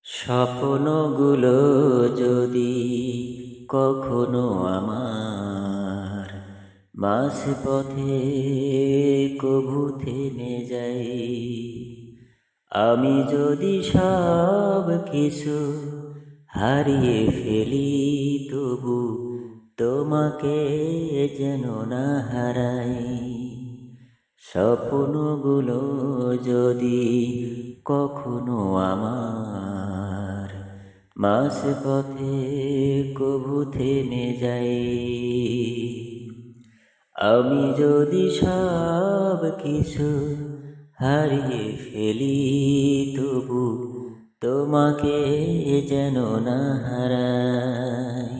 স্বপ্নগুলো যদি কখনো আমার মাঝপথে কভু থেমে যায়, আমি যদি সব কিছু হারিয়ে ফেলি, তবু তোমাকে যেন না হারাই। স্বপ্নগুলো যদি কখনো আমার মাঝপথে কভু থেমে যায়, আমি যদি সব কিছু হারিয়ে ফেলি, তবু তোমাকে যেন না হারাই।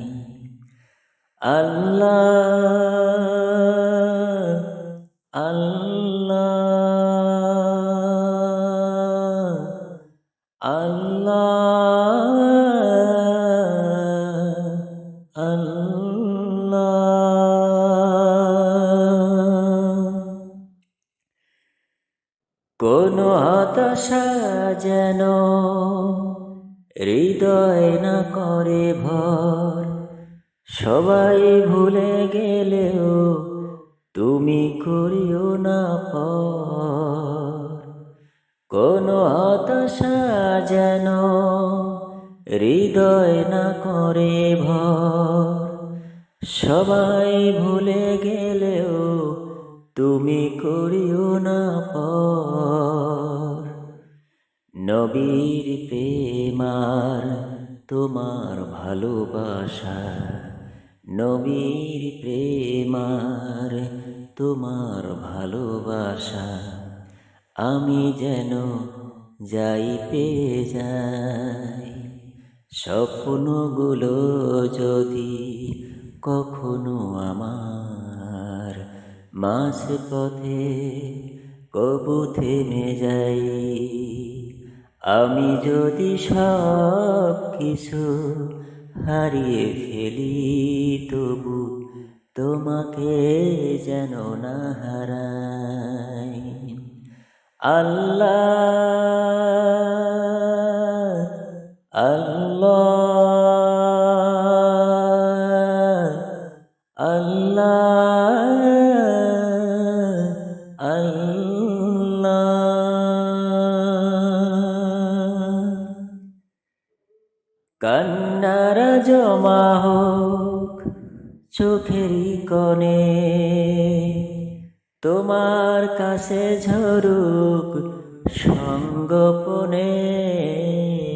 আল্লাহ আল্লাহ আল্লাহ আল্লাহ। কোনো হতাশা যেন হৃদয় না করে ভর, সবাই ভুলে গেলেও তুমি করিও না পর। কোনো হতাশা যেন হৃদয় না করে ভর, সবাই ভুলে গেলেও তুমি করিও না পর। নবীর প্রেমার তোমার ভালোবাসা, নবীর প্রেমার তোমার ভালোবাসা, আমি যেন যাই পেয়ে যাই। স্বপ্নগুলো যদি কখনো আমার মাঝপথে কবু থেমে যাই, আমি যদি সব কিছু হারিয়ে ফেলি, তবু তোমাকে যেন না হারাই। আল্লাহ আল্লাহ আল্লাহ আল্লাহ। কান্নারা জমা হোক চোখেরই কোণে, তোমার কাছে ঝরুক সঙ্গোপনে।